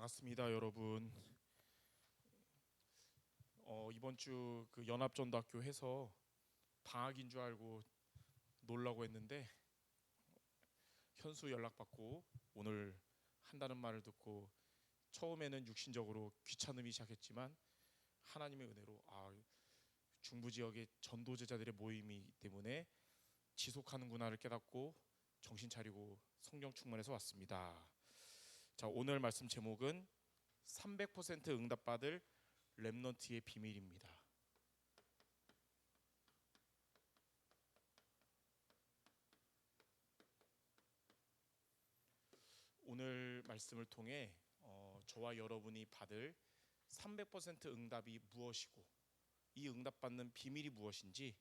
반갑습니다, 여러분. 이번 주 그 연합전도학교 해서 방학인 줄 알고 놀라고 했는데 현수 연락받고 오늘 한다는 말을 듣고 처음에는 육신적으로 귀찮음이 시작했지만 하나님의 은혜로 중부 지역의 전도 제자들의 모임이기 때문에 지속하는구나를 깨닫고 정신 차리고 성령 충만해서 왔습니다. 자, 오늘 말씀 제목은 300% 응답받을 렘넌트의 비밀입니다. 오늘 말씀을 통해 저와 여러분이 받을 300% 응답이 무엇이고 이 응답받는 비밀이 무엇인지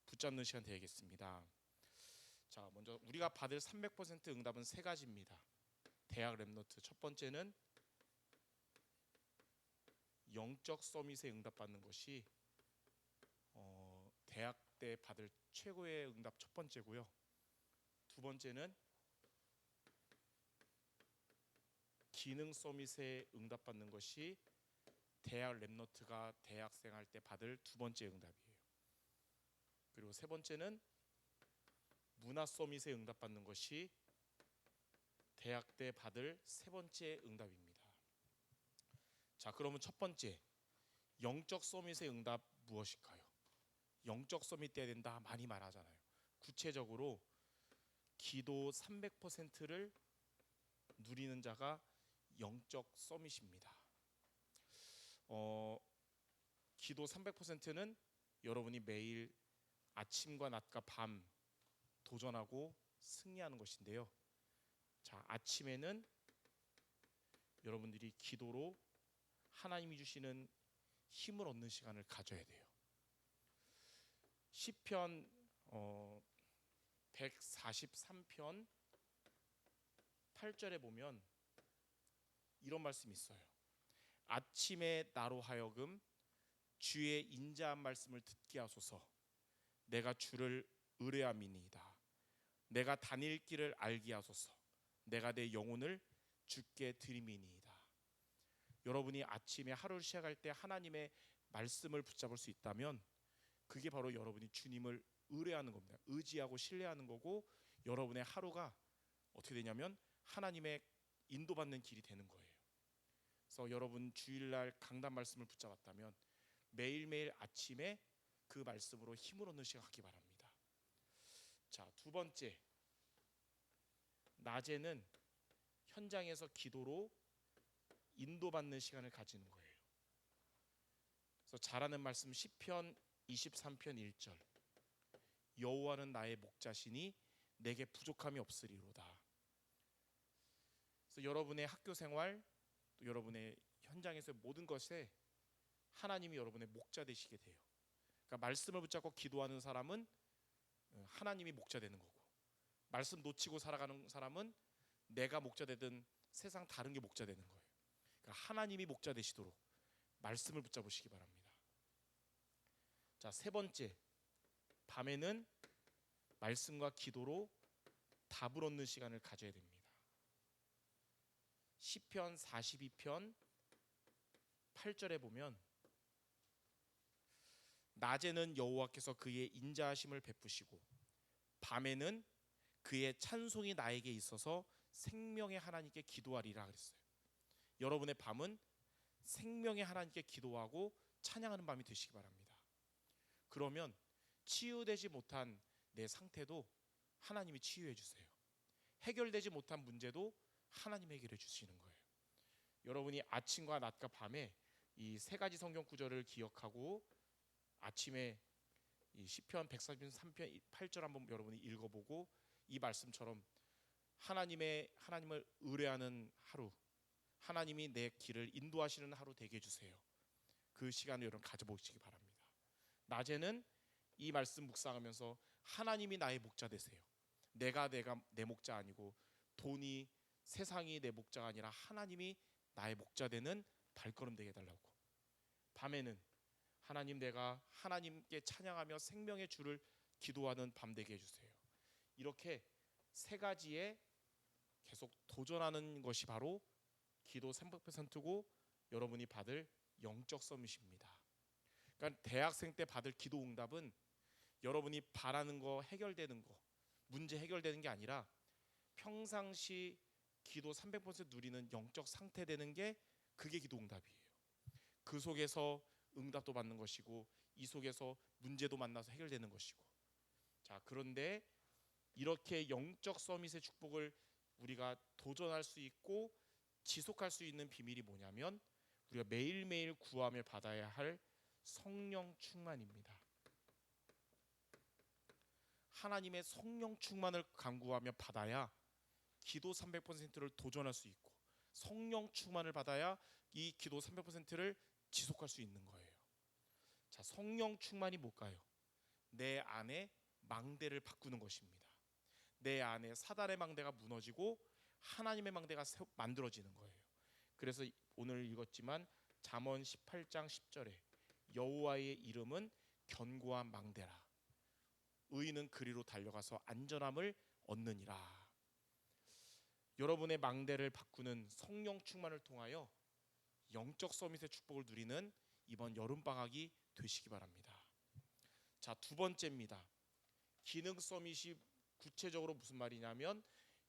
붙잡는 시간 되겠습니다. 자, 먼저 우리가 받을 300% 응답은 세 가지입니다. 대학 렘넌트, 첫 번째는 영적 서밋에 응답받는 것이 대학 때 받을 최고의 응답 첫 번째고요. 두 번째는 기능 서밋에 응답받는 것이 대학 렘넌트가 대학생 할 때 받을 두 번째 응답이에요. 그리고 세 번째는 문화 서밋에 응답받는 것이 대학 때 받을 세 번째 응답입니다. 자, 그러면 첫 번째, 영적 서밋의 응답 무엇일까요? 영적 서밋 돼야 된다 많이 말하잖아요. 구체적으로 기도 300%를 누리는 자가 영적 서밋입니다. 기도 300%는 여러분이 매일 아침과 낮과 밤 도전하고 승리하는 것인데요. 자, 아침에는 여러분들이 기도로 하나님이 주시는 힘을 얻는 시간을 가져야 돼요. 시편 143편 8절에 보면 이런 말씀이 있어요. 아침에 나로 하여금 주의 인자한 말씀을 듣게 하소서. 내가 주를 의뢰함이니이다. 내가 다닐 길을 알게 하소서. 내가 내 영혼을 주께 드림이니이다. 여러분이 아침에 하루를 시작할 때 하나님의 말씀을 붙잡을 수 있다면 그게 바로 여러분이 주님을 의뢰하는 겁니다. 의지하고 신뢰하는 거고 여러분의 하루가 어떻게 되냐면 하나님의 인도받는 길이 되는 거예요. 그래서 여러분 주일날 강단 말씀을 붙잡았다면 매일매일 아침에 그 말씀으로 힘을 얻는 시간 갖기 바랍니다. 자, 두 번째, 낮에는 현장에서 기도로 인도받는 시간을 가지는 거예요. 그래서 잘하는 말씀 시편 23편 1절, 여호와는 나의 목자시니 내게 부족함이 없으리로다. 그래서 여러분의 학교 생활, 또 여러분의 현장에서의 모든 것에 하나님이 여러분의 목자 되시게 돼요. 그러니까 말씀을 붙잡고 기도하는 사람은 하나님이 목자 되는 거고, 말씀 놓치고 살아가는 사람은 내가 목자 되든 세상 다른 게 목자 되는 거예요. 그러니까 하나님이 목자 되시도록 말씀을 붙잡으시기 바랍니다. 자, 세 번째, 밤에는 말씀과 기도로 답을 얻는 시간을 가져야 됩니다. 시편 42편 8절에 보면 낮에는 여호와께서 그의 인자하심을 베푸시고 밤에는 그의 찬송이 나에게 있어서 생명의 하나님께 기도하리라 그랬어요. 여러분의 밤은 생명의 하나님께 기도하고 찬양하는 밤이 되시기 바랍니다. 그러면 치유되지 못한 내 상태도 하나님이 치유해 주세요. 해결되지 못한 문제도 하나님이 해결해 주시는 거예요. 여러분이 아침과 낮과 밤에 이 세 가지 성경 구절을 기억하고 아침에 이 시편 143편 8절 한번 여러분이 읽어보고 이 말씀처럼 하나님을 의뢰하는 하루, 하나님이 내 길을 인도하시는 하루 되게 해주세요. 그 시간을 여러분 가져보시기 바랍니다. 낮에는 이 말씀 묵상하면서 하나님이 나의 목자 되세요. 내가 내 목자 아니고 돈이 세상이 내 목자가 아니라 하나님이 나의 목자 되는 발걸음 되게 해달라고. 밤에는 하나님, 내가 하나님께 찬양하며 생명의 주를 기도하는 밤 되게 해주세요. 이렇게 세 가지에 계속 도전하는 것이 바로 기도 300%고 여러분이 받을 영적 서밋입니다. 그러니까 대학생 때 받을 기도 응답은 여러분이 바라는 거 해결되는 거, 문제 해결되는 게 아니라 평상시 기도 300% 누리는 영적 상태 되는 게 그게 기도 응답이에요. 그 속에서 응답도 받는 것이고 이 속에서 문제도 만나서 해결되는 것이고. 자, 그런데 이렇게 영적 서밋의 축복을 우리가 도전할 수 있고 지속할 수 있는 비밀이 뭐냐면 우리가 매일매일 구하며 받아야 할 성령 충만입니다. 하나님의 성령 충만을 간구하며 받아야 기도 300%를 도전할 수 있고 성령 충만을 받아야 이 기도 300%를 지속할 수 있는 거예요. 자, 성령 충만이 뭘까요? 내 안에 망대를 바꾸는 것입니다. 내 안에 사단의 망대가 무너지고 하나님의 망대가 만들어지는 거예요. 그래서 오늘 읽었지만 잠언 18장 10절에 여호와의 이름은 견고한 망대라. 의인은 그리로 달려가서 안전함을 얻느니라. 여러분의 망대를 바꾸는 성령 충만을 통하여 영적 서밋의 축복을 누리는 이번 여름방학이 되시기 바랍니다. 자, 두 번째입니다. 기능 서밋이 구체적으로 무슨 말이냐면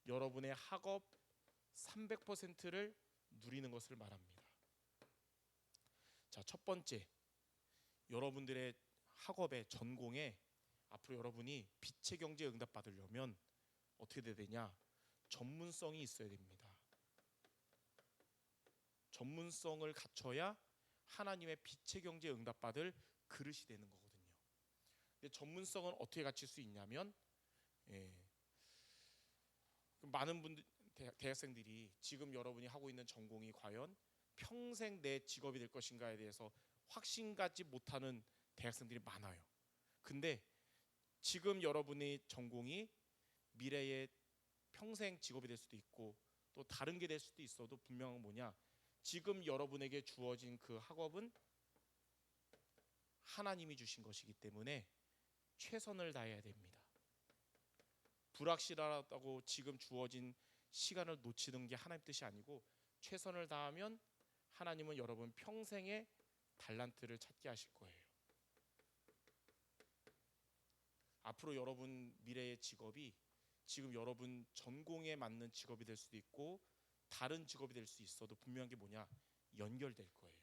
여러분의 학업 300%를 누리는 것을 말합니다. 자, 첫 번째, 여러분들의 학업의 전공에 앞으로 여러분이 빛의 경제에 응답 받으려면 어떻게 돼야 되냐? 전문성이 있어야 됩니다. 전문성을 갖춰야 하나님의 빛의 경제에 응답 받을 그릇이 되는 거거든요. 근데 전문성은 어떻게 갖출 수 있냐면 많은 분들 대학생들이 지금 여러분이 하고 있는 전공이 과연 평생 내 직업이 될 것인가에 대해서 확신 갖지 못하는 대학생들이 많아요. 근데 지금 여러분의 전공이 미래에 평생 직업이 될 수도 있고 또 다른 게 될 수도 있어도 분명한 뭐냐? 지금 여러분에게 주어진 그 학업은 하나님이 주신 것이기 때문에 최선을 다해야 됩니다. 불확실하다고 지금 주어진 시간을 놓치는 게 하나님 뜻이 아니고 최선을 다하면 하나님은 여러분 평생의 달란트를 찾게 하실 거예요. 앞으로 여러분 미래의 직업이 지금 여러분 전공에 맞는 직업이 될 수도 있고 다른 직업이 될 수 있어도 분명한 게 뭐냐? 연결될 거예요.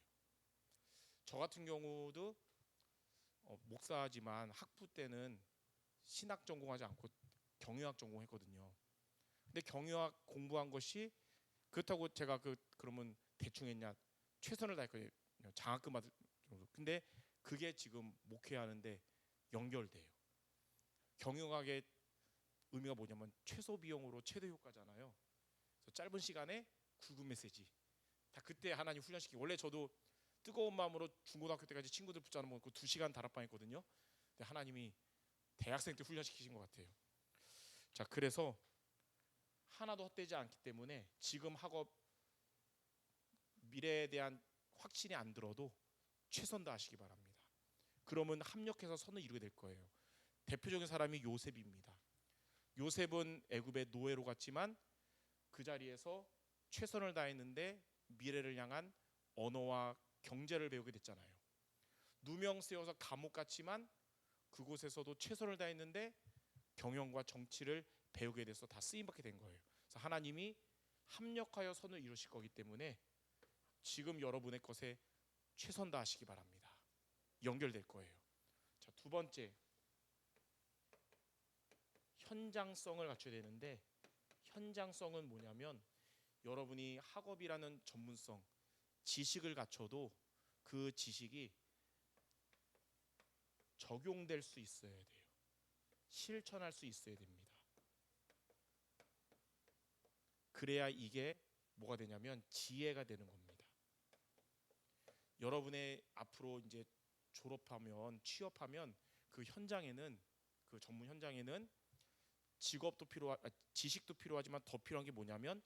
저 같은 경우도 목사지만 학부 때는 신학 전공하지 않고 경영학 전공했거든요. 근데 경영학 공부한 것이 그렇다고 제가 그러면 대충 했냐? 최선을 다했거든요. 장학금 받을 정도. 근데 그게 지금 목회하는데 연결돼요. 경영학의 의미가 뭐냐면 최소 비용으로 최대 효과잖아요. 그래서 짧은 시간에 굵은 메시지. 다 그때 하나님 훈련시키고 원래 저도 뜨거운 마음으로 중고등학교 때까지 친구들 붙잡아 놓고 2시간 다락방했거든요. 근데 하나님이 대학생 때 훈련시키신 것 같아요. 자, 그래서 하나도 헛되지 않기 때문에 지금 학업 미래에 대한 확신이 안 들어도 최선 다하시기 바랍니다. 그러면 합력해서 선을 이루게 될 거예요. 대표적인 사람이 요셉입니다. 요셉은 애굽의 노예로 갔지만 그 자리에서 최선을 다했는데 미래를 향한 언어와 경제를 배우게 됐잖아요. 누명 쓰여서 감옥 갔지만 그곳에서도 최선을 다했는데 경영과 정치를 배우게 돼서 다 쓰임받게 된 거예요. 그래서 하나님이 합력하여 선을 이루실 거기 때문에 지금 여러분의 것에 최선 다하시기 바랍니다. 연결될 거예요. 자, 두 번째, 현장성을 갖춰야 되는데 현장성은 뭐냐면 여러분이 학업이라는 전문성, 지식을 갖춰도 그 지식이 적용될 수 있어야 돼요. 실천할 수 있어야 됩니다. 그래야 이게 뭐가 되냐면 지혜가 되는 겁니다. 여러분의 앞으로 이제 졸업하면 취업하면 그 현장에는 그 전문 현장에는 직업도 지식도 필요하지만 더 필요한 게 뭐냐면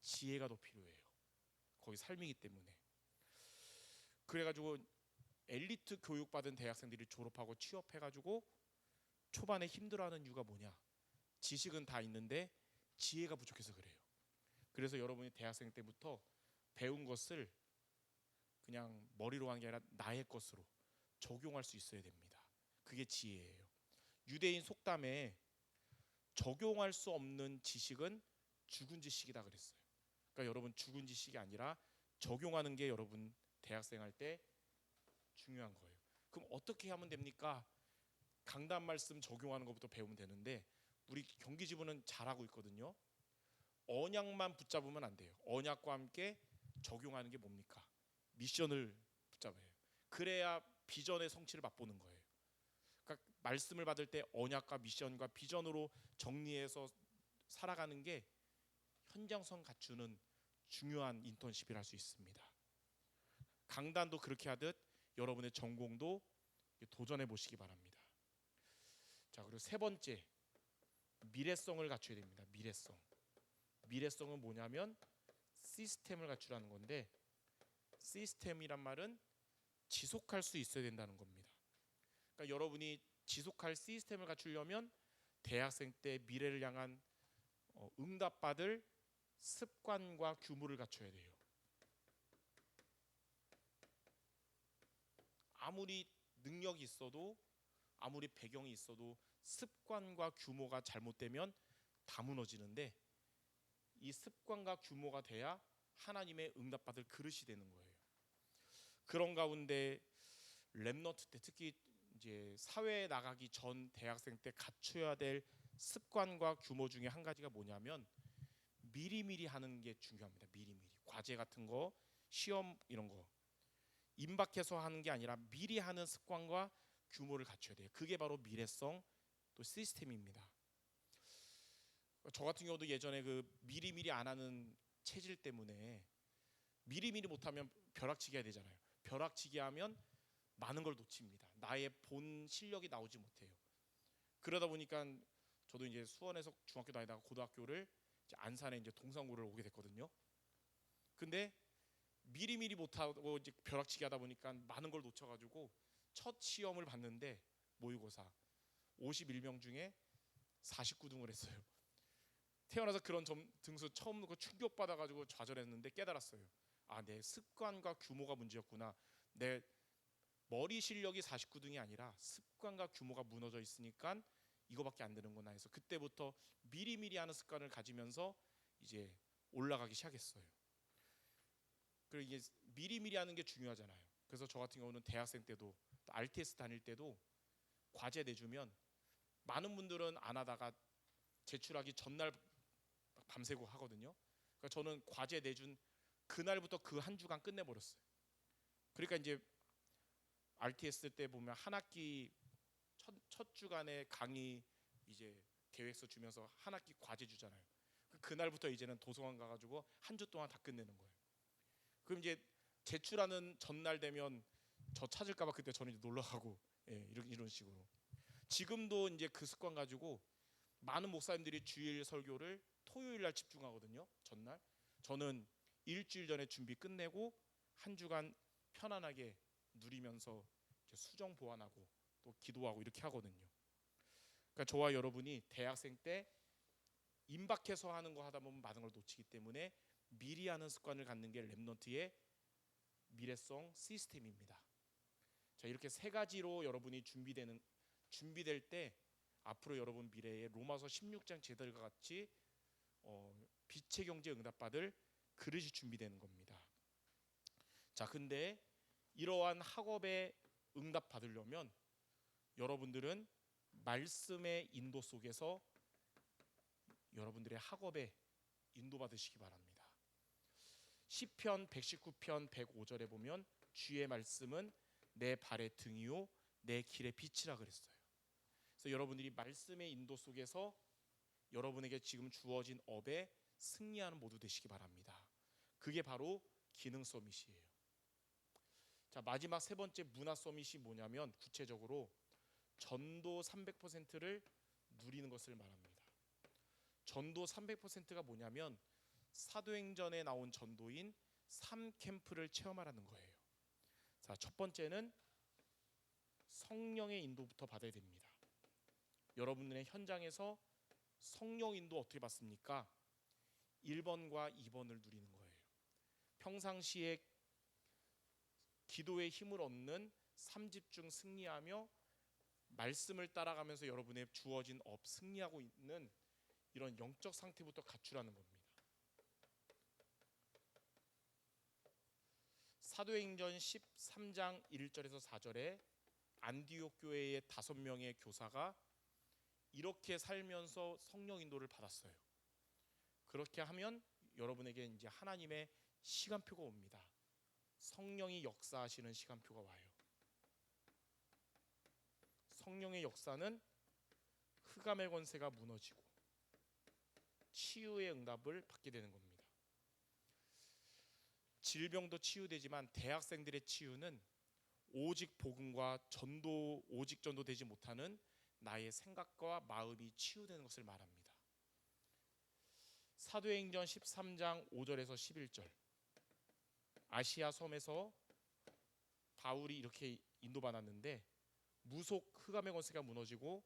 지혜가 더 필요해요. 거기 삶이기 때문에. 그래가지고 엘리트 교육받은 대학생들이 졸업하고 취업해가지고 초반에 힘들어하는 이유가 뭐냐? 지식은 다 있는데 지혜가 부족해서 그래요. 그래서 여러분이 대학생 때부터 배운 것을 그냥 머리로 하는 게 아니라 나의 것으로 적용할 수 있어야 됩니다. 그게 지혜예요. 유대인 속담에 적용할 수 없는 지식은 죽은 지식이다 그랬어요. 그러니까 여러분 죽은 지식이 아니라 적용하는 게 여러분 대학생 할 때 중요한 거예요. 그럼 어떻게 하면 됩니까? 강단 말씀 적용하는 것부터 배우면 되는데 우리 경기지부는 잘하고 있거든요. 언약만 붙잡으면 안 돼요. 언약과 함께 적용하는 게 뭡니까? 미션을 붙잡아야 해요. 그래야 비전의 성취를 맛보는 거예요. 그러니까 말씀을 받을 때 언약과 미션과 비전으로 정리해서 살아가는 게 현장성 갖추는 중요한 인턴십이라 할 수 있습니다. 강단도 그렇게 하듯 여러분의 전공도 도전해 보시기 바랍니다. 자, 그리고 세 번째, 미래성을 갖춰야 됩니다. 미래성은 뭐냐면 시스템을 갖추라는 건데, 시스템이란 말은 지속할 수 있어야 된다는 겁니다. 그러니까 여러분이 지속할 시스템을 갖추려면 대학생 때 미래를 향한 응답받을 습관과 규모를 갖춰야 돼요. 아무리 능력이 있어도 아무리 배경이 있어도 습관과 규모가 잘못되면 다 무너지는데, 이 습관과 규모가 돼야 하나님의 응답받을 그릇이 되는 거예요. 그런 가운데 렘넌트 때 특히 이제 사회에 나가기 전 대학생 때 갖춰야 될 습관과 규모 중에 한 가지가 뭐냐면 미리미리 하는 게 중요합니다. 미리미리 과제 같은 거, 시험 이런 거 임박해서 하는 게 아니라 미리 하는 습관과 규모를 갖춰야 돼요. 그게 바로 미래성 또 시스템입니다. 저 같은 경우도 예전에 그 미리미리 안 하는 체질 때문에 미리미리 못하면 벼락치기 해야 되잖아요. 벼락치기 하면 많은 걸 놓칩니다. 나의 본 실력이 나오지 못해요. 그러다 보니까 저도 이제 수원에서 중학교 다니다가 고등학교를 이제 안산에 이제 동산고를 오게 됐거든요. 근데 미리미리 못하고 이제 벼락치기 하다 보니까 많은 걸 놓쳐가지고 첫 시험을 봤는데 모의고사 51명 중에 49등을 했어요. 태어나서 그런 등수 처음 놓고 충격받아가지고 좌절했는데 깨달았어요. 아, 내 습관과 규모가 문제였구나. 내 머리 실력이 49등이 아니라 습관과 규모가 무너져 있으니까 이거밖에 안 되는구나 해서 그때부터 미리미리 하는 습관을 가지면서 이제 올라가기 시작했어요. 그리고 이게 미리미리 하는 게 중요하잖아요. 그래서 저 같은 경우는 대학생 때도 또 RTS 다닐 때도 과제 내주면 많은 분들은 안 하다가 제출하기 전날 밤새고 하거든요. 그러니까 저는 과제 내준 그날부터 그 한 주간 끝내버렸어요. 그러니까 이제 RTS 때 보면 한 학기 첫 주간에 강의 이제 계획서 주면서 한 학기 과제 주잖아요. 그날부터 이제는 도서관 가가지고 한 주 동안 다 끝내는 거예요. 그럼 이제 제출하는 전날 되면 저 찾을까봐 그때 저는 이제 놀러 가고, 예, 이런 식으로. 지금도 이제 그 습관 가지고 많은 목사님들이 주일 설교를 토요일 날 집중하거든요. 전날. 저는 일주일 전에 준비 끝내고 한 주간 편안하게 누리면서 이제 수정 보완하고 또 기도하고 이렇게 하거든요. 그러니까 저와 여러분이 대학생 때 임박해서 하는 거 하다 보면 많은 걸 놓치기 때문에 미리 하는 습관을 갖는 게 렘넌트의 미래성 시스템입니다. 자, 이렇게 세 가지로 여러분이 준비될 때 앞으로 여러분 미래에 로마서 16장 제들과 같이 빛의 경제 응답받을 그릇이 준비되는 겁니다. 자, 근데 이러한 학업에 응답받으려면 여러분들은 말씀의 인도 속에서 여러분들의 학업에 인도받으시기 바랍니다. 시편 119편 105절에 보면 주의 말씀은 내 발의 등이요 내 길의 빛이라 그랬어요. 그래서 여러분들이 말씀의 인도 속에서 여러분에게 지금 주어진 업에 승리하는 모두 되시기 바랍니다. 그게 바로 기능 서밋이에요. 자, 마지막 세 번째 문화 서밋이 뭐냐면 구체적으로 전도 300%를 누리는 것을 말합니다. 전도 300%가 뭐냐면 사도행전에 나온 전도인 3캠프를 체험하라는 거예요. 자, 첫 번째는 성령의 인도부터 받아야 됩니다. 여러분들의 현장에서 성령 인도 어떻게 받습니까? 1번과 2번을 누리는 거예요. 평상시에 기도의 힘을 얻는 3집중 승리하며 말씀을 따라가면서 여러분의 주어진 업 승리하고 있는 이런 영적 상태부터 갖추라는 겁니다. 사도행전 13장 1절에서 4절에 안디옥 교회의 5명의 교사가 이렇게 살면서 성령 인도를 받았어요. 그렇게 하면 여러분에게 이제 하나님의 시간표가 옵니다. 성령이 역사하시는 시간표가 와요. 성령의 역사는 흑암의 권세가 무너지고 치유의 응답을 받게 되는 겁니다. 질병도 치유되지만 대학생들의 치유는 오직 복음과 전도, 오직 전도되지 못하는 나의 생각과 마음이 치유되는 것을 말합니다. 사도행전 13장 5절에서 11절, 아시아 섬에서 바울이 이렇게 인도받았는데 무속 흑암의 권세가 무너지고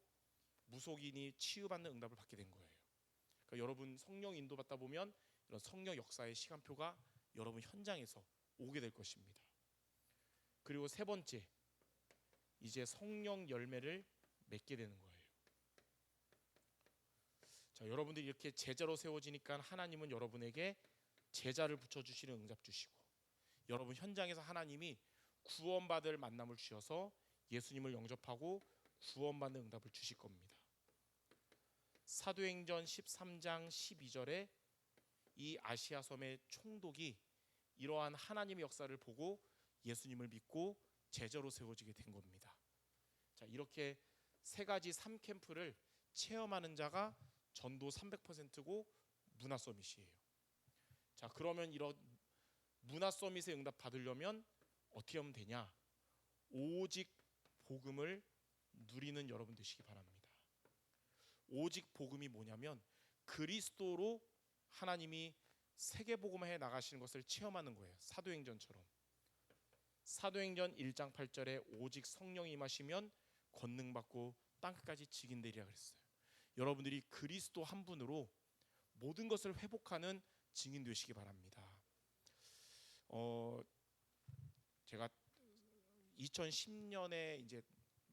무속인이 치유받는 응답을 받게 된 거예요. 그러니까 여러분 성령 인도받다 보면 이런 성령 역사의 시간표가 여러분 현장에서 오게 될 것입니다. 그리고 세 번째, 이제 성령 열매를 맺게 되는 거예요. 자, 여러분들이 이렇게 제자로 세워지니까 하나님은 여러분에게 제자를 붙여주시는 응답 주시고, 여러분 현장에서 하나님이 구원받을 만남을 주셔서 예수님을 영접하고 구원받는 응답을 주실 겁니다. 사도행전 13장 12절에 이 아시아 섬의 총독이 이러한 하나님의 역사를 보고 예수님을 믿고 제자로 세워지게 된 겁니다. 자, 이렇게 세 가지 3캠프를 체험하는 자가 전도 300%고 문화 서밋이에요. 자, 그러면 이런 문화 서밋의 응답 받으려면 어떻게 하면 되냐? 오직 복음을 누리는 여러분 되시기 바랍니다. 오직 복음이 뭐냐면 그리스도로 하나님이 세계 복음화해 나가시는 것을 체험하는 거예요. 사도행전처럼. 사도행전 1장 8절에 오직 성령이 임하시면 권능 받고 땅끝까지 직인되리라 그랬어요. 여러분들이 그리스도 한 분으로 모든 것을 회복하는 증인 되시기 바랍니다. 제가 2010년에 이제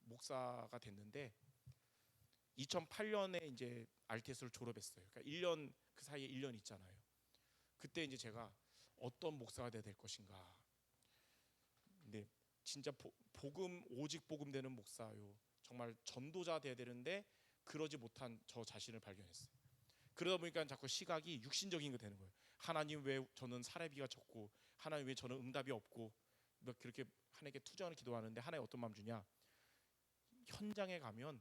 목사가 됐는데 2008년에 이제 RTS를 졸업했어요. 그러니까 1년 그 사이에 1년 있잖아요. 그때 이제 제가 어떤 목사가 돼야 될 것인가. 근데 진짜 복음 오직 복음 되는 목사요. 정말 전도자 돼야 되는데 그러지 못한 저 자신을 발견했어요. 그러다 보니까 자꾸 시각이 육신적인 게 되는 거예요. 하나님 왜 저는 사례비가 적고, 하나님 왜 저는 응답이 없고, 뭐 그렇게 하나님께 투정을 기도하는데 하나님 어떤 마음 주냐? 현장에 가면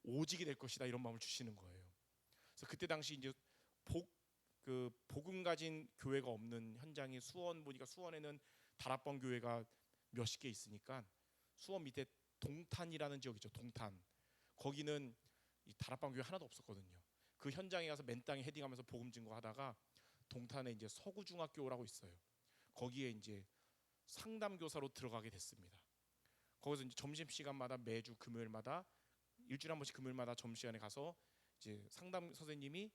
오직이 될 것이다 이런 마음을 주시는 거예요. 그래서 그때 당시 이제 복음 가진 교회가 없는 현장이 수원 보니까 수원에는 다락방 교회가 몇십 개 있으니까 수원 밑에 동탄이라는 지역이죠. 동탄. 거기는 이 다락방 교회 하나도 없었거든요. 그 현장에 가서 맨 땅에 헤딩하면서 복음 증거하다가 동탄에 이제 서구중학교라고 있어요. 거기에 이제 상담 교사로 들어가게 됐습니다. 거기서 이제 점심 시간마다 매주 금요일마다 일주일에 한 번씩 금요일마다 점심시간에 가서 이제 상담 선생님이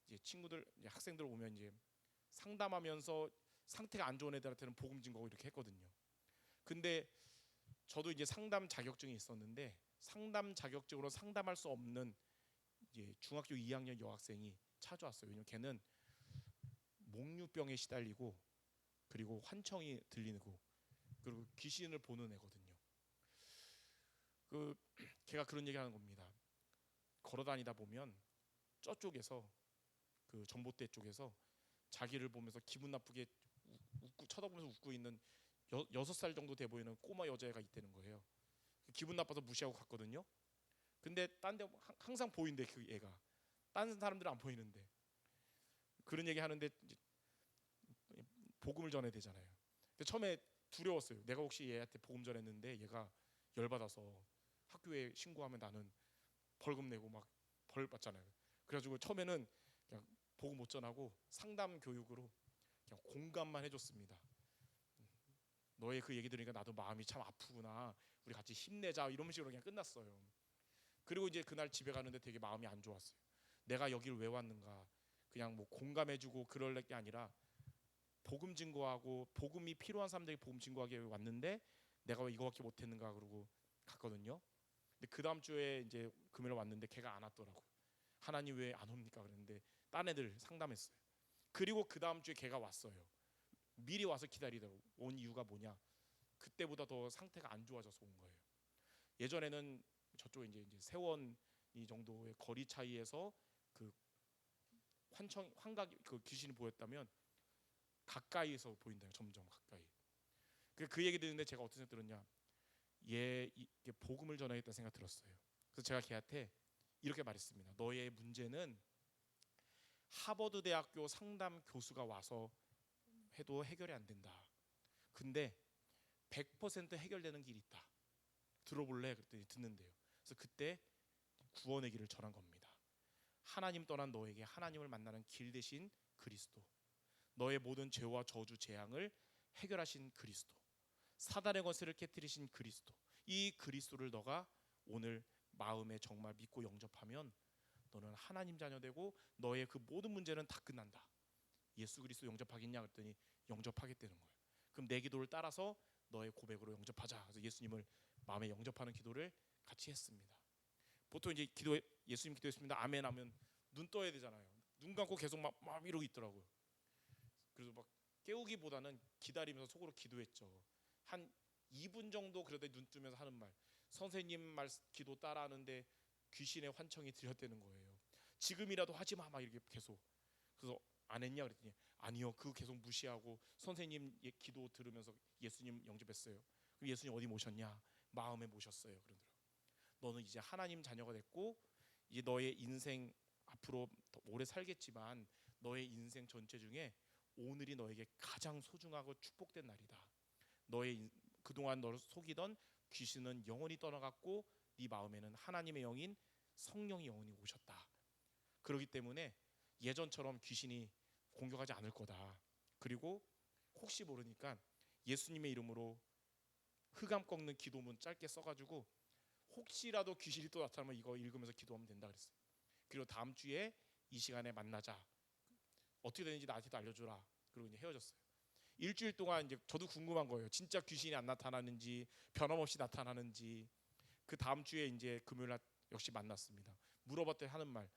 이제 친구들 이제 학생들 오면 이제 상담하면서 상태가 안 좋은 애들한테는 복음 증거하고 이렇게 했거든요. 근데 저도 이제 상담 자격증이 있었는데 상담 자격증으로 상담할 수 없는 이제 중학교 2학년 여학생이 찾아왔어요. 왜냐면 걔는 목류병에 시달리고 그리고 환청이 들리고 그리고 귀신을 보는 애거든요. 걔가 그런 얘기하는 겁니다. 걸어다니다 보면 저쪽에서 그 전봇대 쪽에서 자기를 보면서 기분 나쁘게 웃고 쳐다보면서 웃고 있는 6살 정도 돼 보이는 꼬마 여자애가 있다는 거예요. 기분 나빠서 무시하고 갔거든요. 근데 딴 데 항상 보인대 그 애가. 다른 사람들은 안 보이는데 그런 얘기 하는데 복음을 전해야 되잖아요. 근데 처음에 두려웠어요. 내가 혹시 얘한테 복음 전했는데 얘가 열받아서 학교에 신고하면 나는 벌금 내고 막 벌 받잖아요. 그래가지고 처음에는 그냥 복음 못 전하고 상담 교육으로 그냥 공감만 해줬습니다. 너의 그 얘기 들으니까 나도 마음이 참 아프구나. 우리 같이 힘내자 이런 식으로 그냥 끝났어요. 그리고 이제 그날 집에 가는데 되게 마음이 안 좋았어요. 내가 여기를 왜 왔는가. 그냥 뭐 공감해주고 그럴 게 아니라 복음 증거하고 복음이 필요한 사람들에게 복음 증거하기 위해 왔는데 내가 왜 이거밖에 못했는가 그러고 갔거든요. 근데 그 다음 주에 이제 금요일 왔는데 걔가 안 왔더라고. 하나님 왜 안 옵니까? 그랬는데 딴 애들 상담했어요. 그리고 그 다음 주에 걔가 왔어요. 미리 와서 기다리더라고. 온 이유가 뭐냐? 그때보다 더 상태가 안 좋아져서 온 거예요. 예전에는 저쪽에 이제 세원 이 정도의 거리 차이에서 그 환각 그 귀신이 보였다면 가까이에서 보인다. 점점 가까이. 그 얘기 듣는데 제가 어떤 생각 들었냐? 이게 복음을 전하겠다 생각 들었어요. 그래서 제가 걔한테 이렇게 말했습니다. 너의 문제는 하버드 대학교 상담 교수가 와서 해도 해결이 안 된다. 근데 100% 해결되는 길이 있다. 들어볼래? 그랬더니 듣는데요. 그래서 그때 구원의 길을 전한 겁니다. 하나님 떠난 너에게 하나님을 만나는 길 대신 그리스도, 너의 모든 죄와 저주 재앙을 해결하신 그리스도, 사단의 권세를 깨뜨리신 그리스도, 이 그리스도를 너가 오늘 마음에 정말 믿고 영접하면 너는 하나님 자녀 되고 너의 그 모든 문제는 다 끝난다. 예수 그리스도 영접하겠냐 그랬더니 영접하겠다는 거예요. 그럼 내 기도를 따라서 너의 고백으로 영접하자. 그래서 예수님을 마음에 영접하는 기도를 같이 했습니다. 보통 이제 예수님 기도했습니다. 아멘 하면 눈 떠야 되잖아요. 눈 감고 계속 막 이러고 있더라고요. 그래서 막 깨우기보다는 기다리면서 속으로 기도했죠. 한 2분 정도 그러다 눈 뜨면서 하는 말, 선생님 말 기도 따라하는데 귀신의 환청이 들렸다는 거예요. 지금이라도 하지 마 막 이렇게 계속. 그래서 안 했냐 그랬더니 아니요, 그거 계속 무시하고 선생님 기도 들으면서 예수님 영접했어요. 그럼 예수님 어디 모셨냐? 마음에 모셨어요. 그러더라고요. 너는 이제 하나님 자녀가 됐고 이제 너의 인생 앞으로 더 오래 살겠지만 너의 인생 전체 중에 오늘이 너에게 가장 소중하고 축복된 날이다. 그동안 너를 속이던 귀신은 영원히 떠나갔고 네 마음에는 하나님의 영인 성령이 영원히 오셨다. 그렇기 때문에 예전처럼 귀신이 공격하지 않을 거다. 그리고 혹시 모르니까 예수님의 이름으로 흑암 꺾는 기도문 짧게 써가지고 혹시라도 귀신이 또 나타나면 이거 읽으면서 기도하면 된다 그랬어요. 그리고 다음 주에 이 시간에 만나자. 어떻게 되는지 나한테도 알려줘라. 그리고 이제 헤어졌어요. 일주일 동안 이제 저도 궁금한 거예요. 진짜 귀신이 안 나타나는지 변함없이 나타나는지. 그 다음 주에 이제 금요일 날 역시 만났습니다. 물어봤더니 하는 말,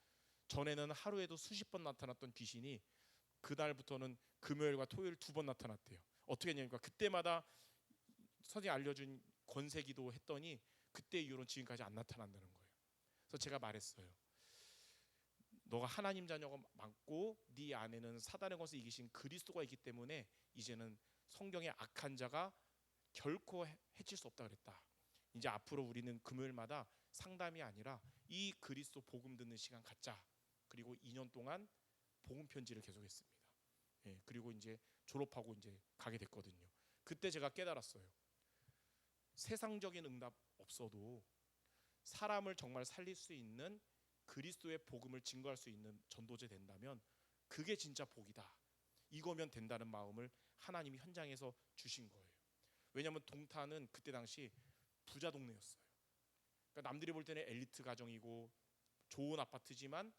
전에는 하루에도 수십 번 나타났던 귀신이 그날부터는 금요일과 토요일 2번 나타났대요. 어떻게 했냐니까 그때마다 선생님이 알려준 권세기도 했더니 그때 이후로는 지금까지 안 나타난다는 거예요. 그래서 제가 말했어요. 너가 하나님 자녀가 많고 네 안에는 사단의 권세 이기신 그리스도가 있기 때문에 이제는 성경의 악한 자가 결코 해칠 수 없다 그랬다. 이제 앞으로 우리는 금요일마다 상담이 아니라 이 그리스도 복음 듣는 시간 갖자. 그리고 2년 동안 복음 편지를 계속했습니다. 그리고 이제 졸업하고 이제 가게 됐거든요. 그때 제가 깨달았어요. 세상적인 응답 없어도 사람을 정말 살릴 수 있는 그리스도의 복음을 증거할 수 있는 전도제 된다면 그게 진짜 복이다. 이거면 된다는 마음을 하나님이 현장에서 주신 거예요. 왜냐하면 동탄은 그때 당시 부자 동네였어요. 그러니까 남들이 볼 때는 엘리트 가정이고 좋은 아파트지만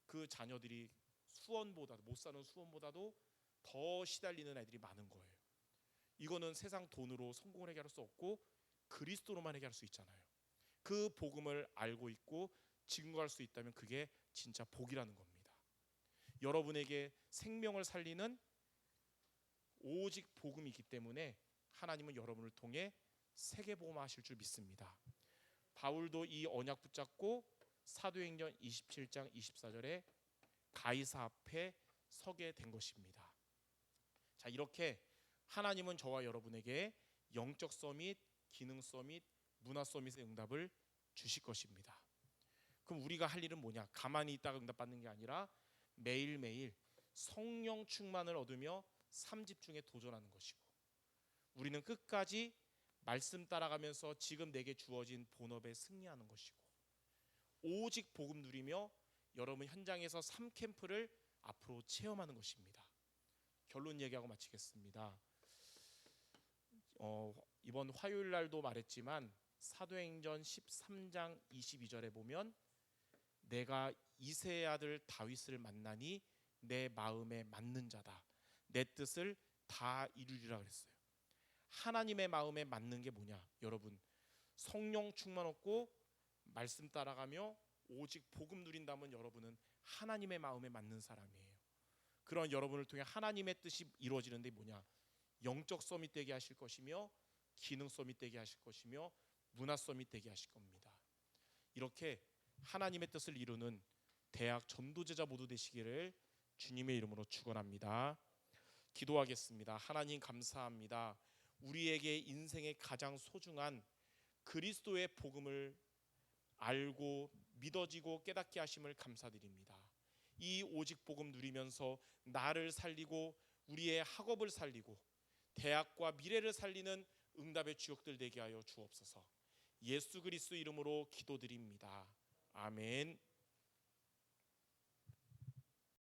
그 자녀들이 못 사는 수원보다도 더 시달리는 애들이 많은 거예요. 이거는 세상 돈으로 성공을 해결할 수 없고 그리스도로만 해결할 수 있잖아요. 그 복음을 알고 있고 증거할 수 있다면 그게 진짜 복이라는 겁니다. 여러분에게 생명을 살리는 오직 복음이 있기 때문에 하나님은 여러분을 통해 세계복음화하실 줄 믿습니다. 바울도 이 언약 붙잡고 사도행전 27장 24절에 가이사 앞에 서게 된 것입니다. 자, 이렇게 하나님은 저와 여러분에게 영적 서밋, 기능 서밋, 문화 서밋의 응답을 주실 것입니다. 그럼 우리가 할 일은 뭐냐? 가만히 있다가 응답받는 게 아니라 매일매일 성령 충만을 얻으며 삶 집중에 도전하는 것이고, 우리는 끝까지 말씀 따라가면서 지금 내게 주어진 본업에 승리하는 것이고, 오직 복음 누리며 여러분 현장에서 삶 캠프를 앞으로 체험하는 것입니다. 결론 얘기하고 마치겠습니다. 이번 화요일 날도 말했지만 사도행전 13장 22절에 보면 내가 이새의 아들 다윗을 만나니 내 마음에 맞는 자다. 내 뜻을 다 이루리라 그랬어요. 하나님의 마음에 맞는 게 뭐냐? 여러분, 성령 충만 얻고 말씀 따라가며 오직 복음 누린다면 여러분은 하나님의 마음에 맞는 사람이에요. 그런 여러분을 통해 하나님의 뜻이 이루어지는데 뭐냐? 영적 서밋 되게 하실 것이며 기능 서밋 되게 하실 것이며 문화 서밋 되게 하실 겁니다. 이렇게 하나님의 뜻을 이루는 대학 전도제자 모두 되시기를 주님의 이름으로 축원합니다. 기도하겠습니다. 하나님 감사합니다. 우리에게 인생의 가장 소중한 그리스도의 복음을 알고 믿어지고 깨닫게 하심을 감사드립니다. 이 오직 복음 누리면서 나를 살리고 우리의 학업을 살리고 대학과 미래를 살리는 응답의 주역들 되게 하여 주옵소서. 예수 그리스도 이름으로 기도드립니다. 아멘.